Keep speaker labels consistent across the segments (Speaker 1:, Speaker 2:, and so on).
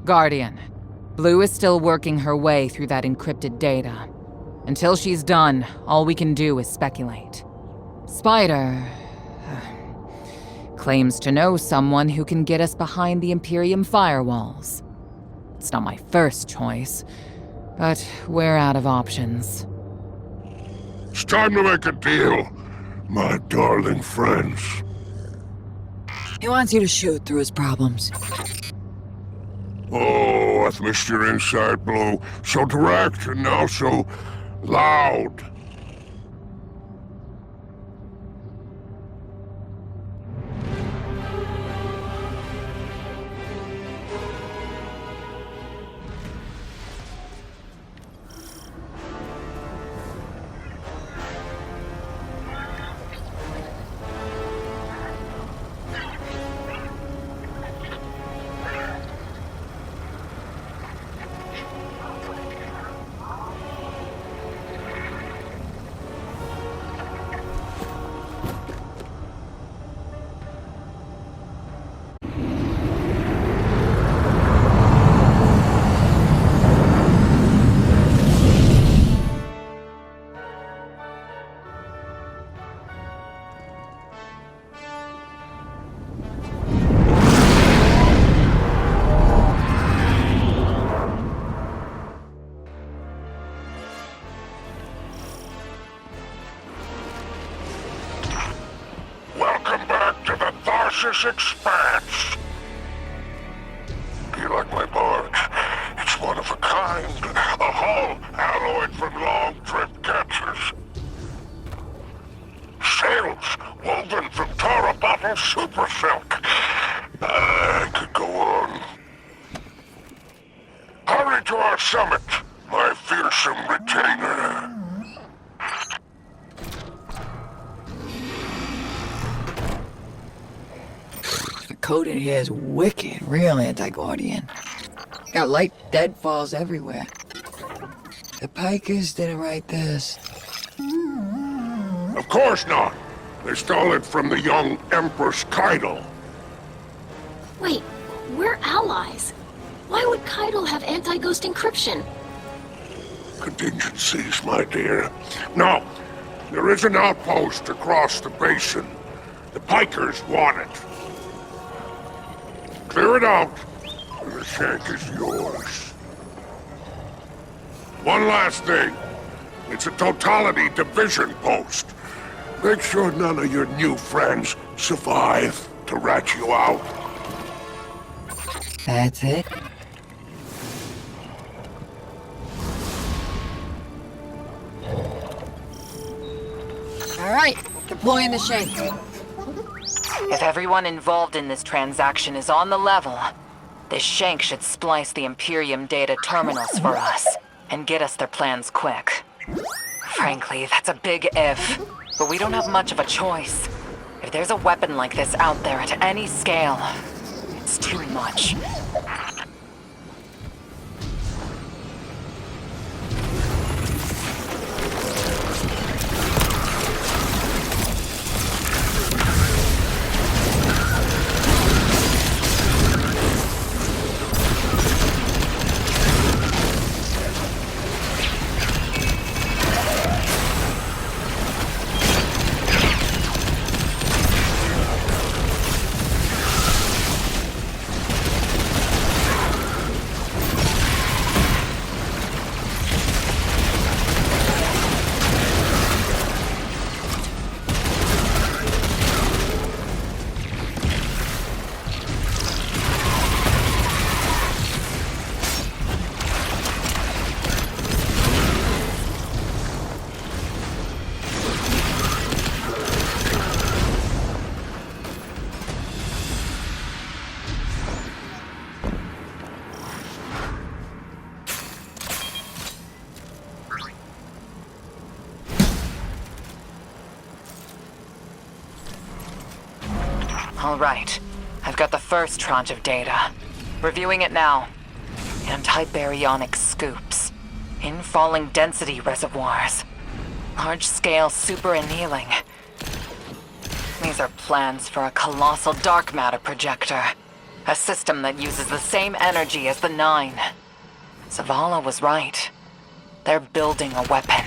Speaker 1: Guardian, Blue is still working her way through that encrypted data. Until she's done, all we can do is speculate. Spider claims to know someone who can get us behind the Imperium firewalls. It's not my first choice, but we're out of options.
Speaker 2: It's time to make a deal, my darling friends.
Speaker 3: He wants you to shoot through his problems.
Speaker 2: Oh, I've missed your inside, Blue. So direct and now so loud. This expanse. Do you like my barge? It's one of a kind. A hull alloyed from long-trip catchers. Sails woven from Tara bottle super silk. I could go on. Hurry to our summit, my fearsome retainer.
Speaker 3: Code in here is wicked, real anti-Guardian. Got light deadfalls everywhere. The Pikers didn't write this.
Speaker 2: Of course not. They stole it from the young Empress Keitel.
Speaker 4: Wait, we're allies. Why would Keitel have anti-ghost encryption?
Speaker 2: Contingencies, my dear. No, there is an outpost across the basin. The Pikers want it. Clear it out, and the shank is yours. One last thing. It's a totality division post. Make sure none of your new friends survive to rat you out.
Speaker 3: That's it? Alright, deploying the shank.
Speaker 1: If everyone involved in this transaction is on the level, this shank should splice the Imperium data terminals for us, and get us their plans quick. Frankly, that's a big if, but we don't have much of a choice. If there's a weapon like this out there at any scale, it's too much. All right. I've got the first tranche of data. Reviewing it now. Anti-baryonic scoops. Infalling density reservoirs. Large-scale super-annealing. These are plans for a colossal dark matter projector. A system that uses the same energy as the Nine. Zavala was right. They're building a weapon.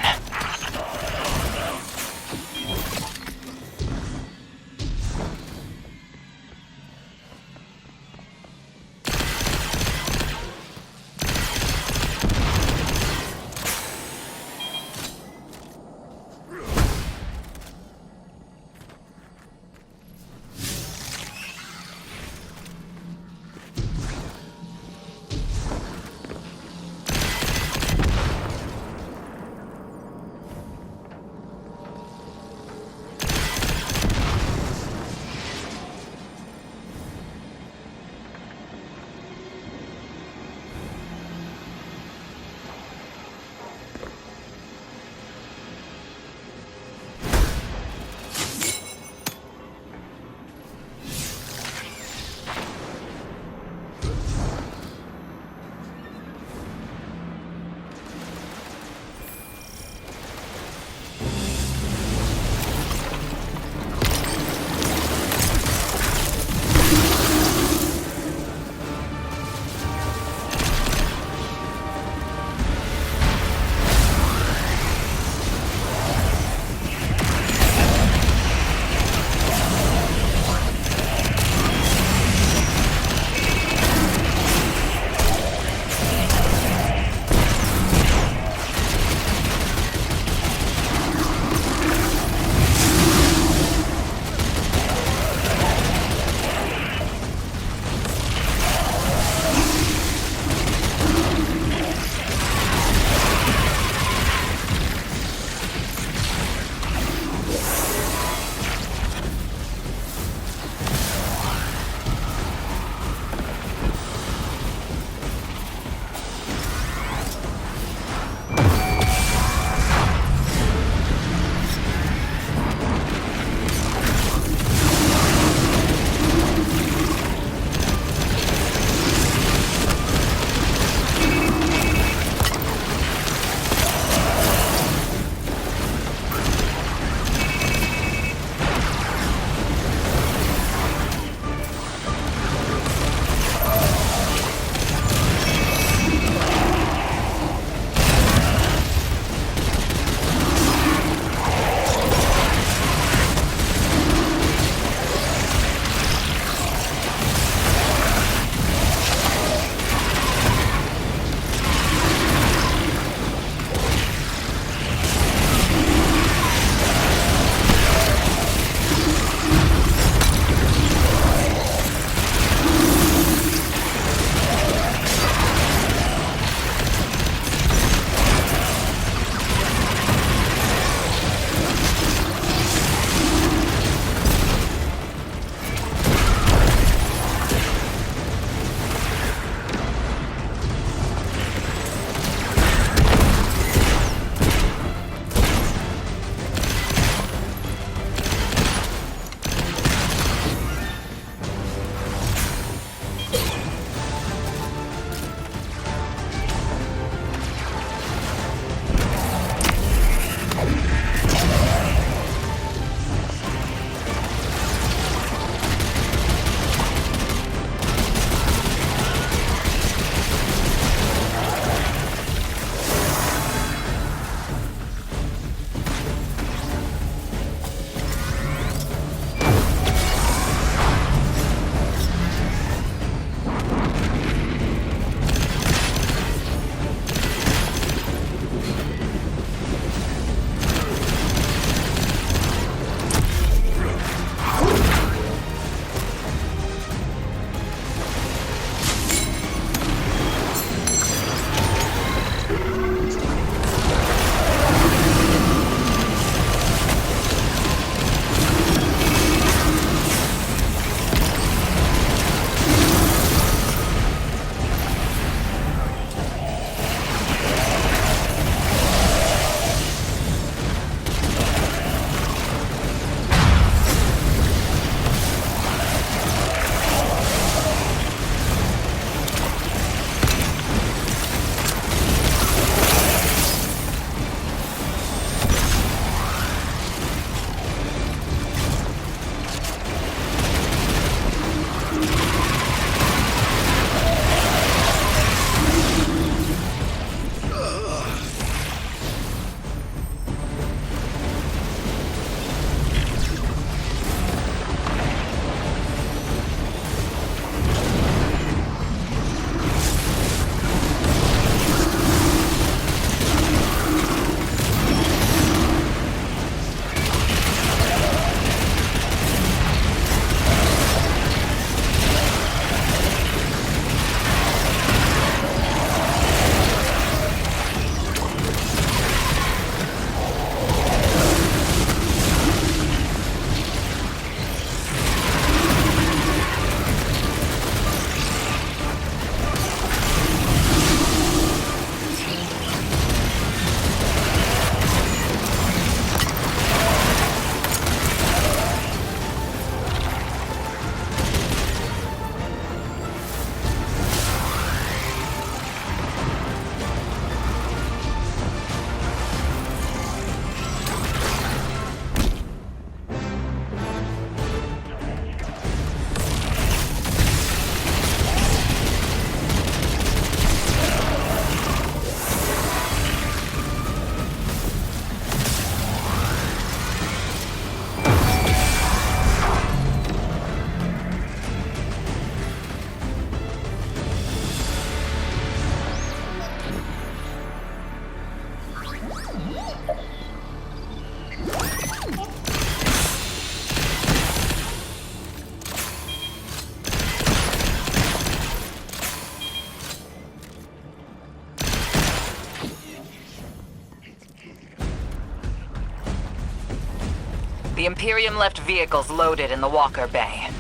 Speaker 1: The Imperium left vehicles loaded in the Walker Bay.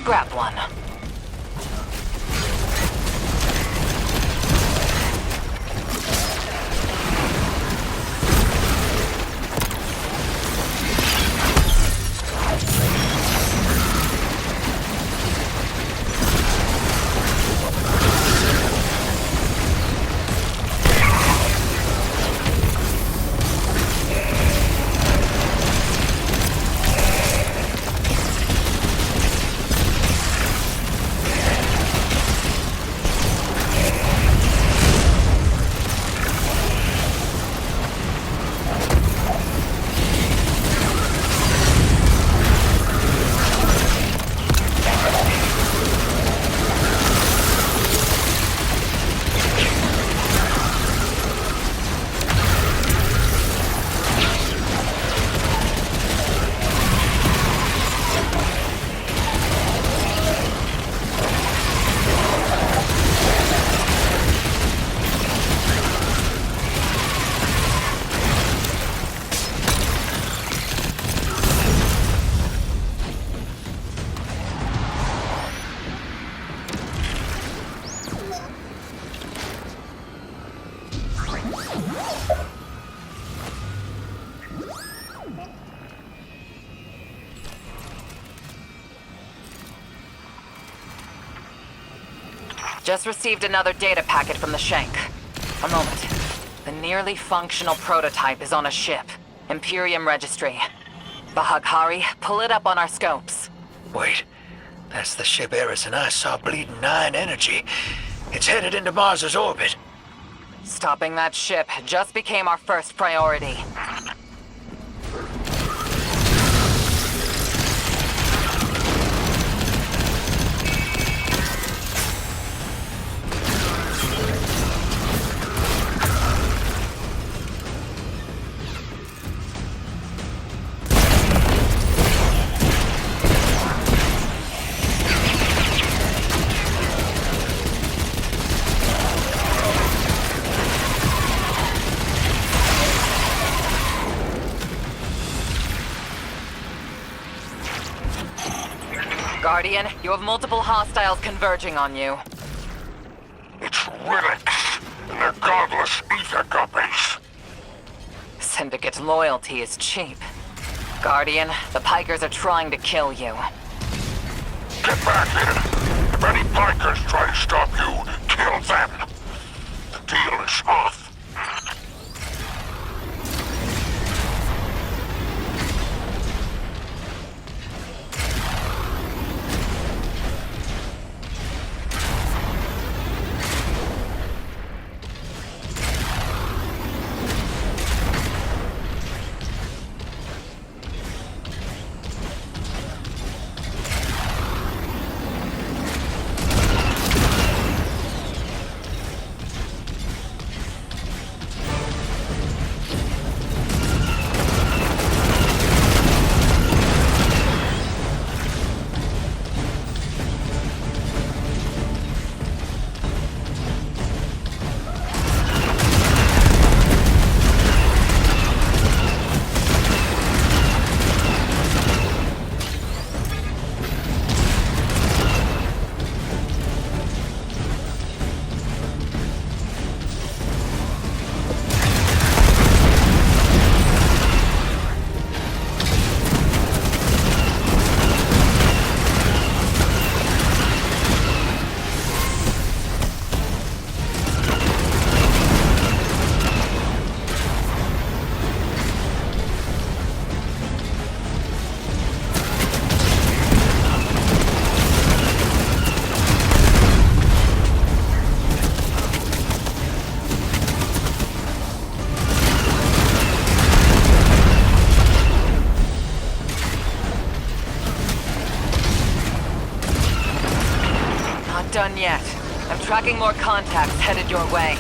Speaker 1: Grab one. Just received another data packet from the Shank. A moment. The nearly functional prototype is on a ship. Imperium Registry. Bahaghari, pull it up on our scopes.
Speaker 5: Wait, that's the ship Eris and I saw bleeding 9 energy. It's headed into Mars's orbit.
Speaker 1: Stopping that ship just became our first priority. Guardian, you have multiple hostiles converging on you.
Speaker 2: It's relics, and they're godless ether guppies.
Speaker 1: Syndicate loyalty is cheap. Guardian, the Pikers are trying to kill you.
Speaker 2: Get back here. If any bikers try to stop you, kill them. The deal is off.
Speaker 1: Done yet. I'm tracking more contacts headed your way.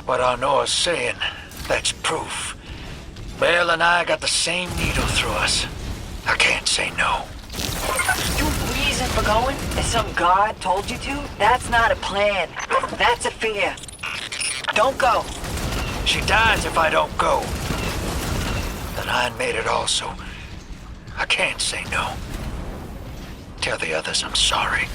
Speaker 5: What Arnoa's saying, that's proof. Bale and I got the same needle through us. I can't say no.
Speaker 3: Your reason for going? Is some god told you to? That's not a plan. That's a fear. Don't go.
Speaker 5: She dies if I don't go. The line made it also. I can't say no. Tell the others I'm sorry.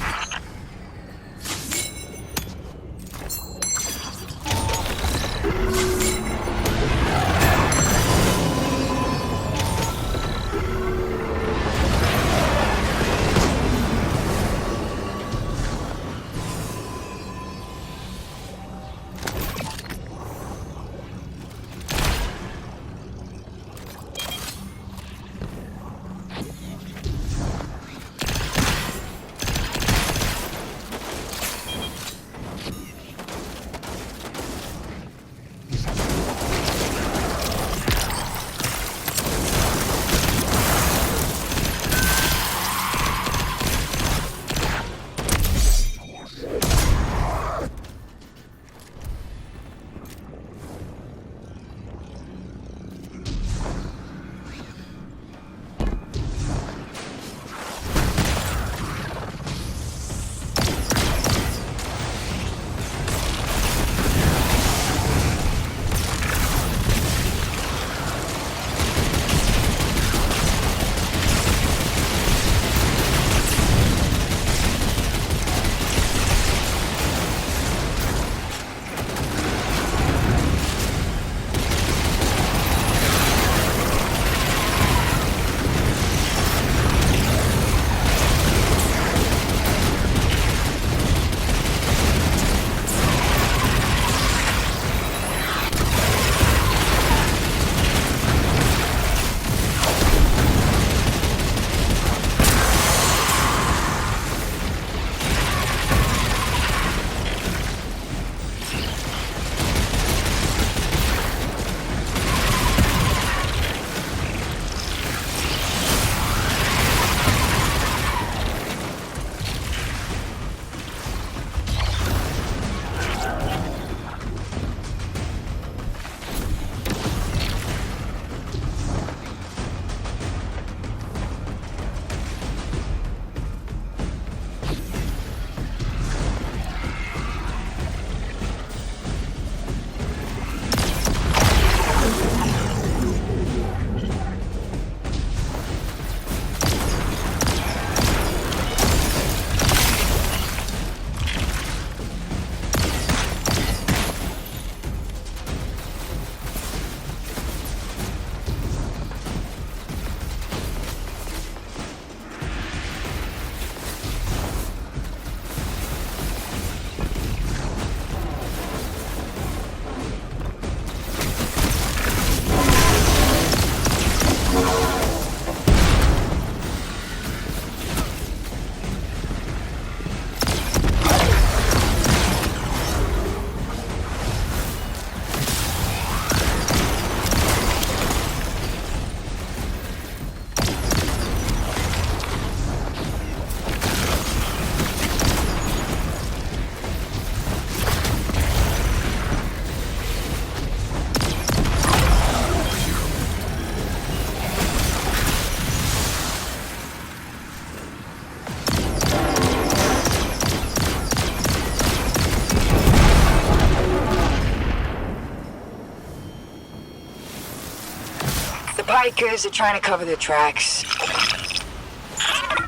Speaker 3: Bikers are trying to cover their tracks.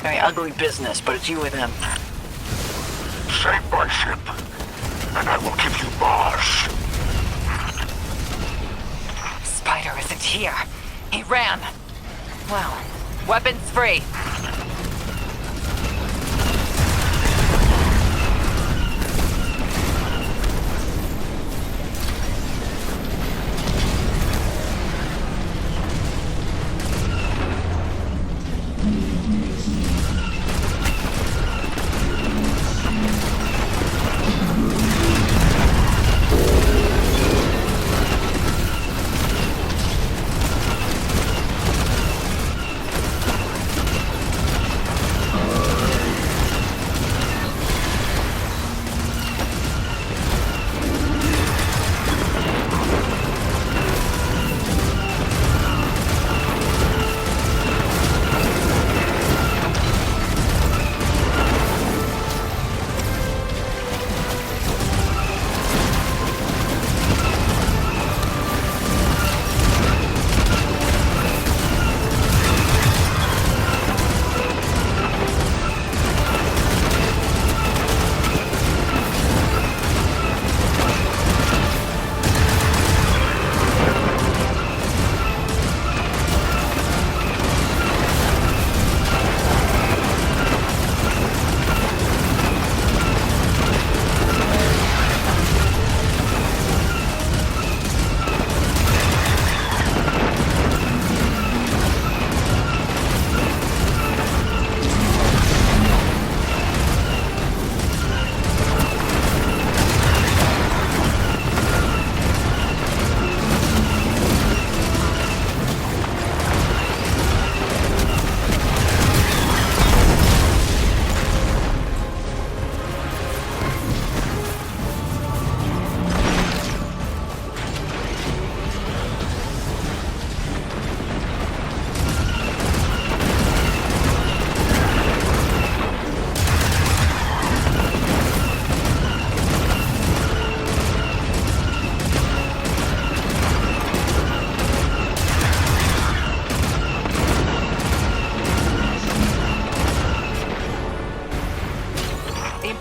Speaker 3: Very ugly business, but it's you with them.
Speaker 2: Save my ship, and I will give you Mars.
Speaker 1: Spider isn't here. He ran. Well, weapons free.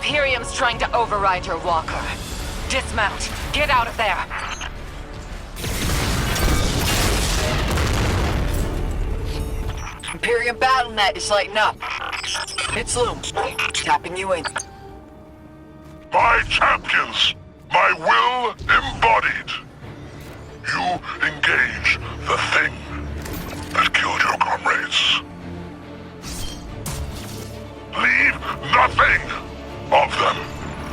Speaker 1: Imperium's trying to override your walker. Dismount. Get out of there.
Speaker 3: Imperium BattleNet is lighting up. It's Loom. Tapping you in.
Speaker 2: My champions, my will embodied. You engage the thing that killed your comrades. Leave nothing of them,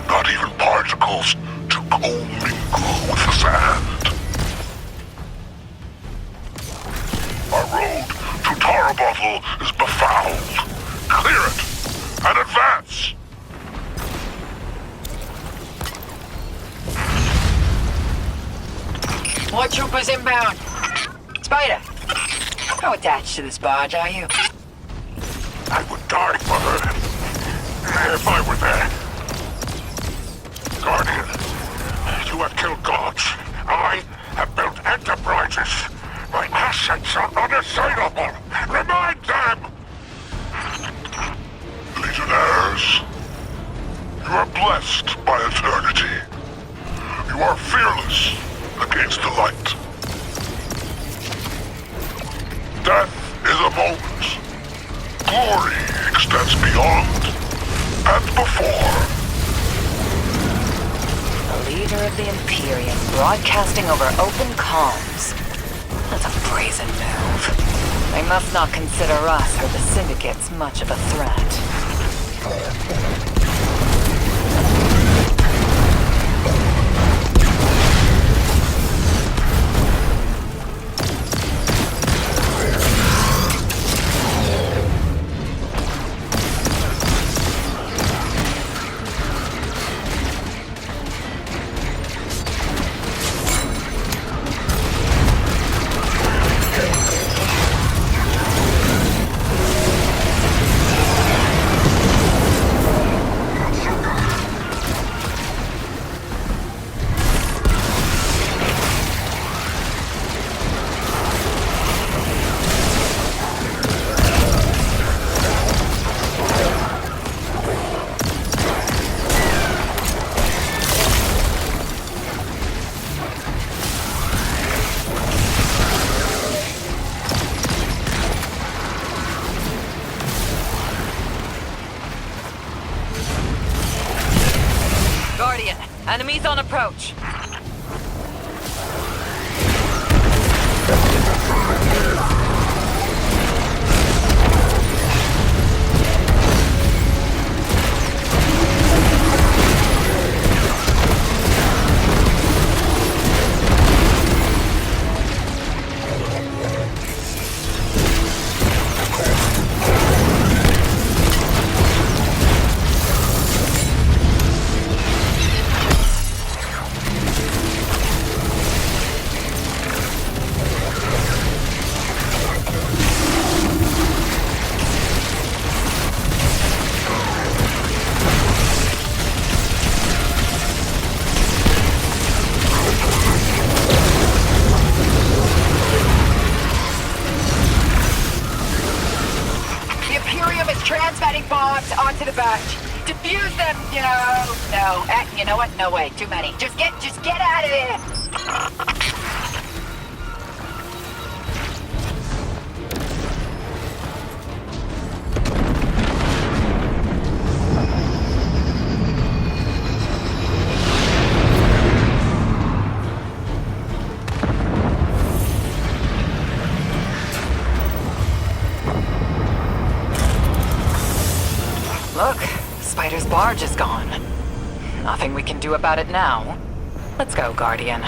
Speaker 2: not even particles, to commingle with the sand. Our road to Tarabottle is befouled. Clear it and advance!
Speaker 3: More troopers inbound. Spider, how attached to this barge are you?
Speaker 2: I would die for her if I were there. Guardian, you have killed gods. I have built enterprises. My assets are unassailable. Remind them! Legionnaires, you are blessed by eternity. You are fearless against the light. Death is a moment. Glory extends beyond and before.
Speaker 1: The leader of the Imperium broadcasting over open comms. That's a brazen move. They must not consider us or the Syndicates much of a threat. Guardian, enemies on approach.
Speaker 3: Transmitting bombs onto the barge. Defuse them! No. You know what? No way. Too many. Just get out of here!
Speaker 1: Look, Spider's barge is gone. Nothing we can do about it now. Let's go, Guardian.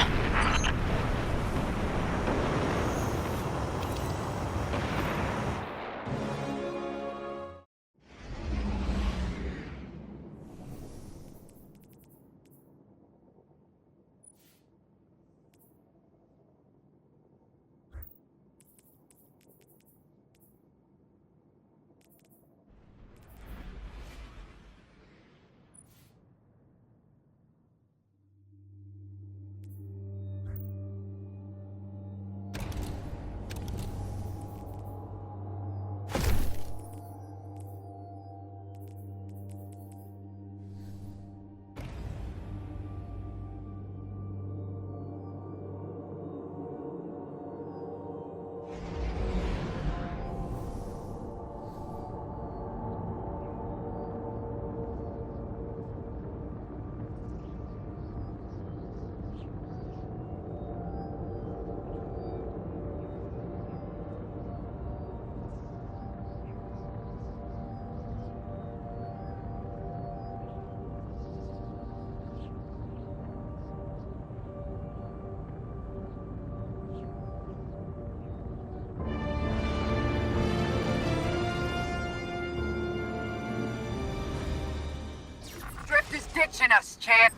Speaker 3: is ditching us, champ.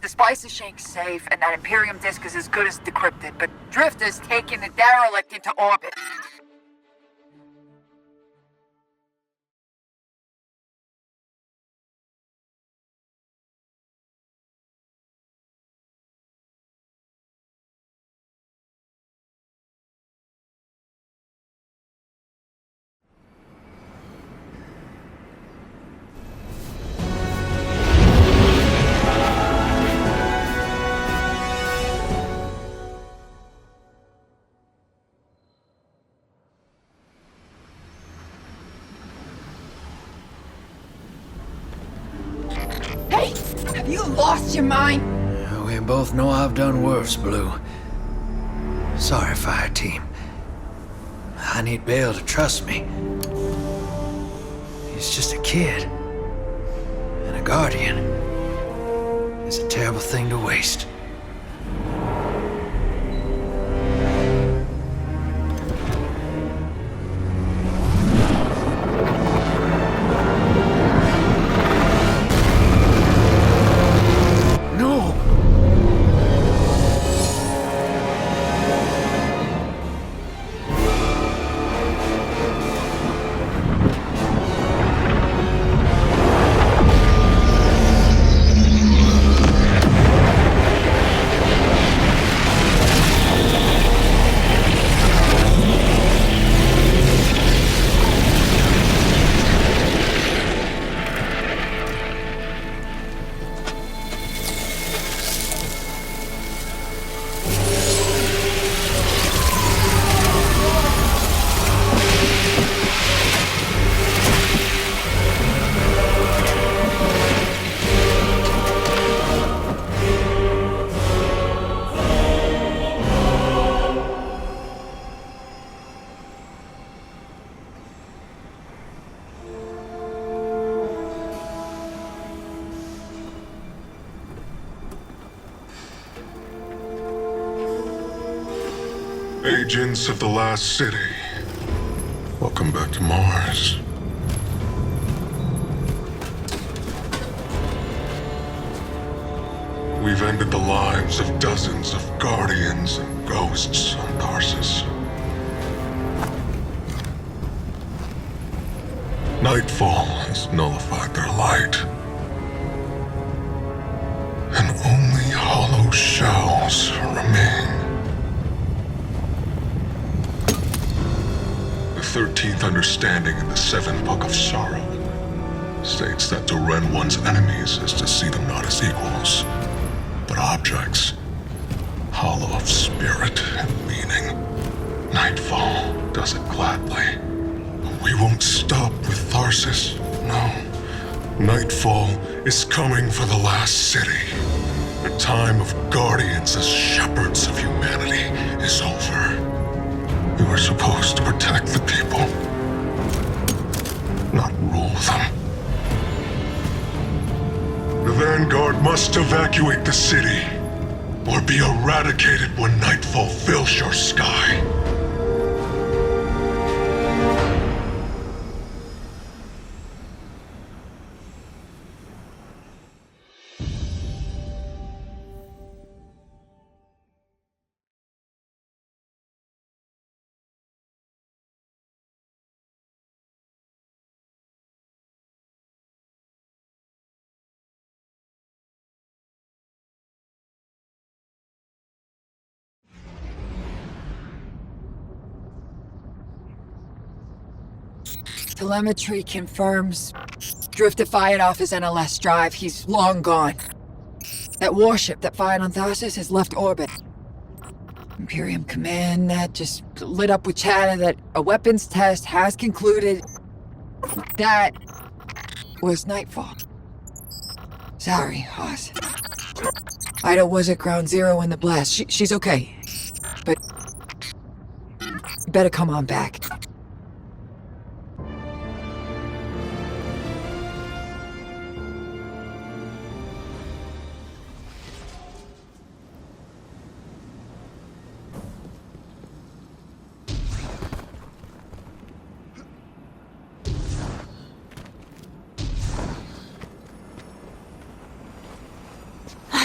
Speaker 3: The Spicer Shank's safe, and that Imperium disk is as good as decrypted, but Drifter's taking the derelict into orbit. Hey! Have you lost your mind?
Speaker 5: We both know I've done worse, Blue. Sorry, fire team. I need Bale to trust me. He's just a kid. And a guardian. It's a terrible thing to waste.
Speaker 2: Agents of the Last City, welcome back to Mars. We've ended the lives of dozens of Guardians and Ghosts on Tarsus. Nightfall has nullified their light. And only hollow shells remain. The 13th understanding in the 7th Book of Sorrow states that to rend one's enemies is to see them not as equals, but objects, hollow of spirit and meaning. Nightfall does it gladly. But we won't stop with Tarsus, no. Nightfall is coming for the Last City. The time of Guardians as shepherds of humanity is over. We were supposed to protect the people, not rule them. The Vanguard must evacuate the city, or be eradicated when nightfall fills your sky.
Speaker 3: Telemetry confirms Drifter fired off his NLS drive. He's long gone. That warship that fired on Tarsus has left orbit. Imperium Command that just lit up with chatter that a weapons test has concluded. That was Nightfall. Sorry, Hoss. Ida was at ground zero in the blast. She's okay. But you better come on back.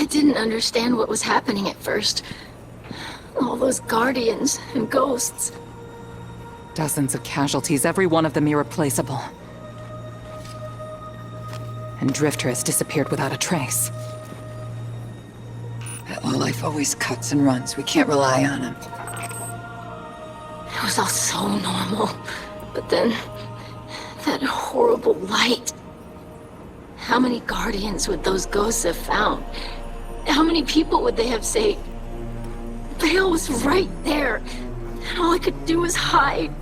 Speaker 4: I didn't understand what was happening at first. All those guardians and ghosts.
Speaker 1: Dozens of casualties, every one of them irreplaceable. And Drifter has disappeared without a trace.
Speaker 3: That lowlife always cuts and runs. We can't rely on him.
Speaker 4: It was all so normal. But then, that horrible light. How many guardians would those ghosts have found? How many people would they have saved? Bale was right there, and all I could do was hide.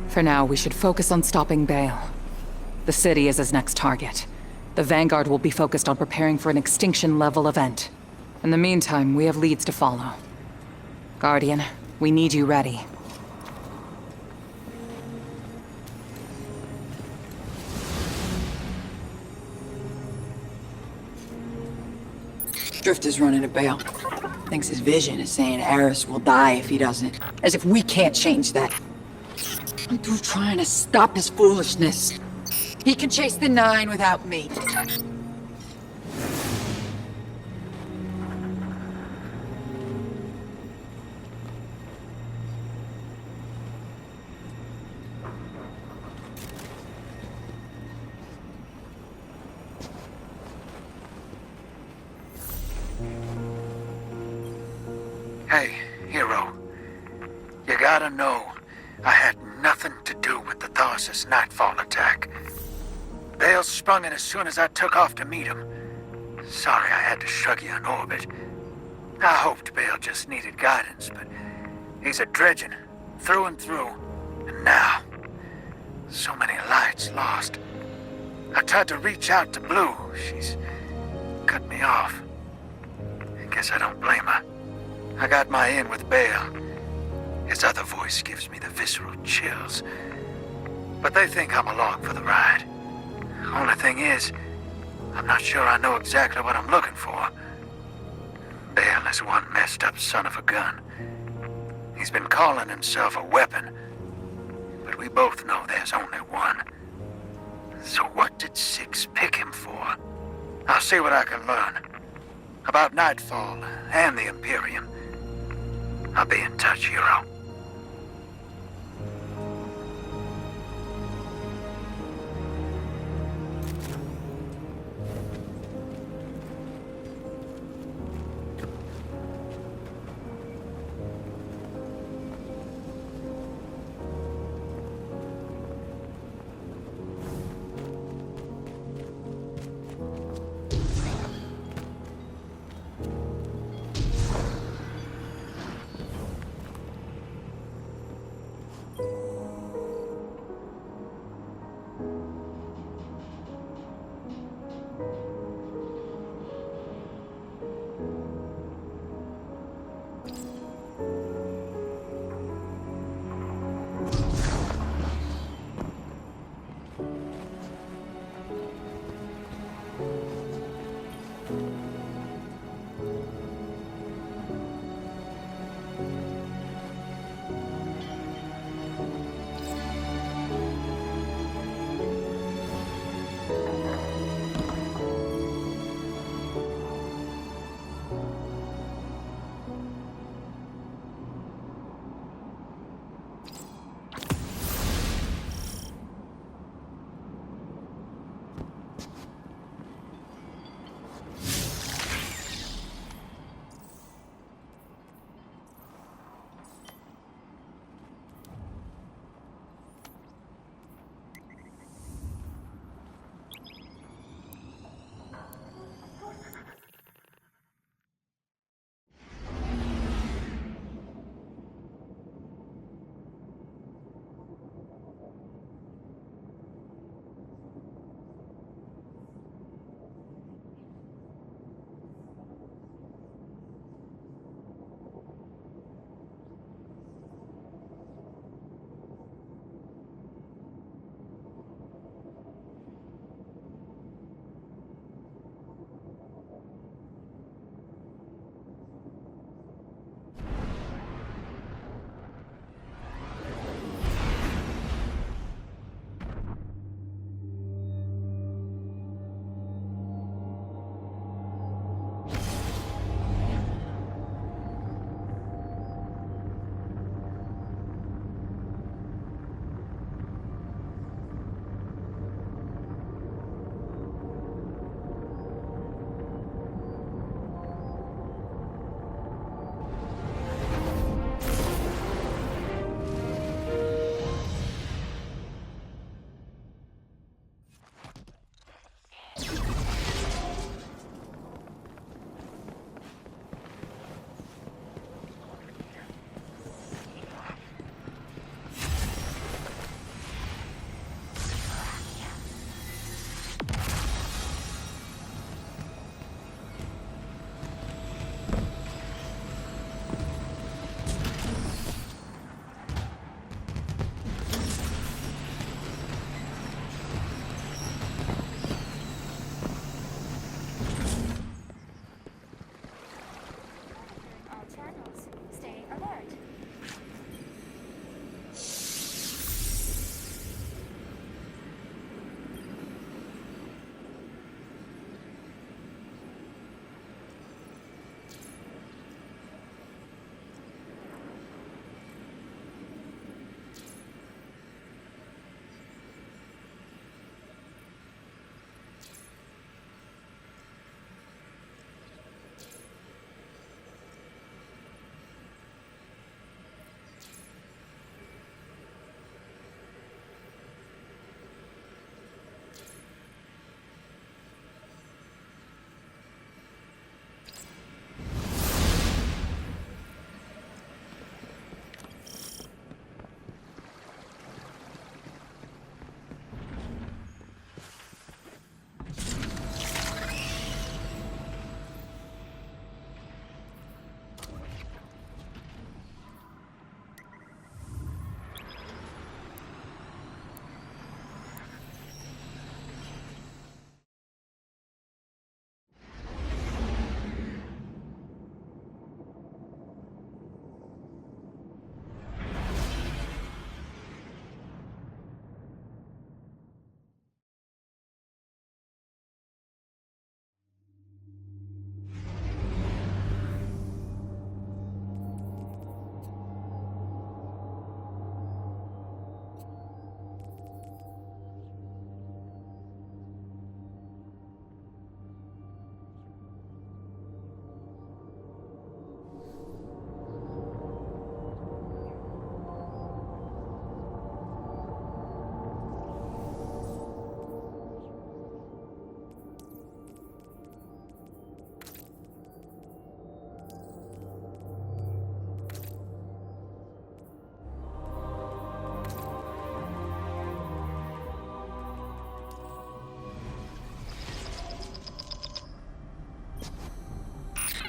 Speaker 1: For now, we should focus on stopping Bale. The city is his next target. The Vanguard will be focused on preparing for an extinction-level event. In the meantime, we have leads to follow. Guardian, we need you ready.
Speaker 3: Drifter's running a Bale. Thinks his vision is saying Eris will die if he doesn't. As if we can't change that. I'm through trying to stop his foolishness. He can chase the 9 without me.
Speaker 5: Hey, Hero. You gotta know, I had nothing to do with the Tharsis Nightfall attack. Bale sprung it as soon as I took off to meet him. Sorry I had to shrug you in orbit. I hoped Bale just needed guidance, but he's a dredgen, through and through. And now, so many lights lost. I tried to reach out to Blue. She's cut me off. I guess I don't blame her. I got my in with Bale. His other voice gives me the visceral chills. But they think I'm along for the ride. Only thing is, I'm not sure I know exactly what I'm looking for. Bale is one messed up son of a gun. He's been calling himself a weapon. But we both know there's only one. So what did Six pick him for? I'll see what I can learn. About Nightfall and the Imperium. I'll be in touch, Hero.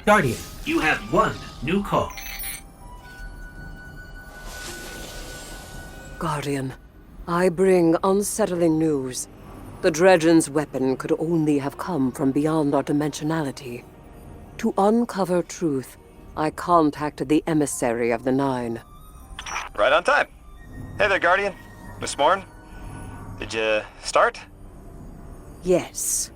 Speaker 6: Guardian, you have one new call.
Speaker 7: Guardian, I bring unsettling news. The Dredgen's weapon could only have come from beyond our dimensionality. To uncover truth, I contacted the emissary of the Nine.
Speaker 8: Right on time. Hey there, Guardian. Miss Morn. Did you start?
Speaker 7: Yes.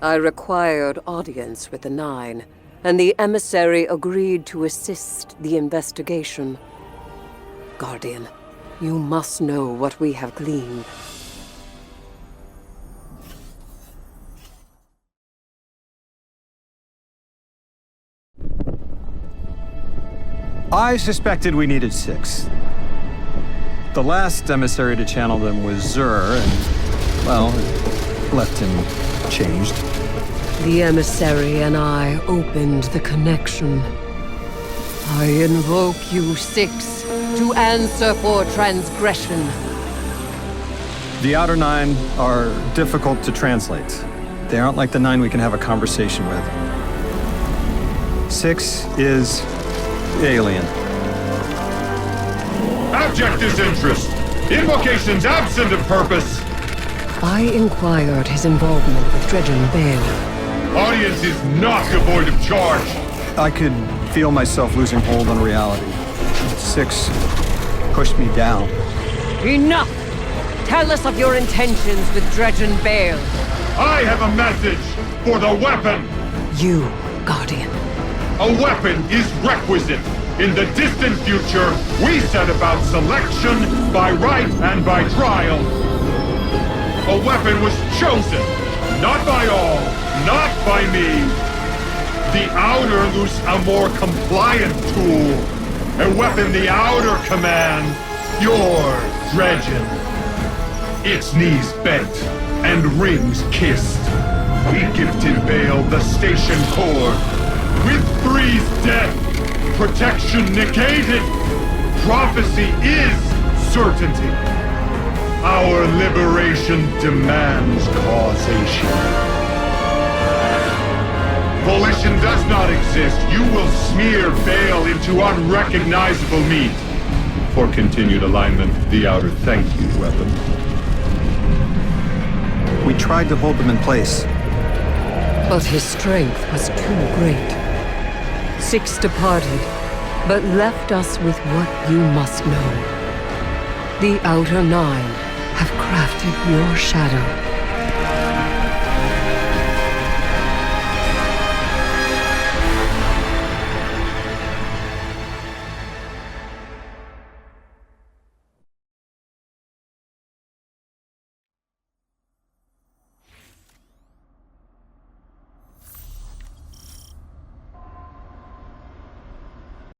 Speaker 7: I required audience with the Nine, and the emissary agreed to assist the investigation. Guardian, you must know what we have gleaned.
Speaker 9: I suspected we needed 6. The last emissary to channel them was Zur, and, well, it left him changed.
Speaker 7: The emissary and I opened the connection. I invoke you 6 to answer for transgression.
Speaker 9: The Outer Nine are difficult to translate. They aren't like the 9 we can have a conversation with. 6 is alien.
Speaker 2: Abject disinterest. Invocations absent of purpose.
Speaker 7: I inquired his involvement with Dredgen Bale.
Speaker 2: Audience is not devoid of charge.
Speaker 9: I could feel myself losing hold on reality. 6 pushed me down.
Speaker 7: Enough! Tell us of your intentions with Dredgen Bale.
Speaker 2: I have a message for the weapon.
Speaker 7: You, Guardian.
Speaker 2: A weapon is requisite. In the distant future, we set about selection by right and by trial. A weapon was chosen, not by all, not by me. The Outer loose a more compliant tool. A weapon the Outer command, your Dredgen. Its knees bent and rings kissed. We gifted Bale the station core. With Three's death, protection negated. Prophecy is certainty. Our liberation demands causation. Volition does not exist. You will smear Bale into unrecognizable meat. For continued alignment, the Outer thank you, weapon.
Speaker 9: We tried to hold them in place.
Speaker 7: But his strength was too great. 6 departed, but left us with what you must know. The Outer Nine have crafted your shadow.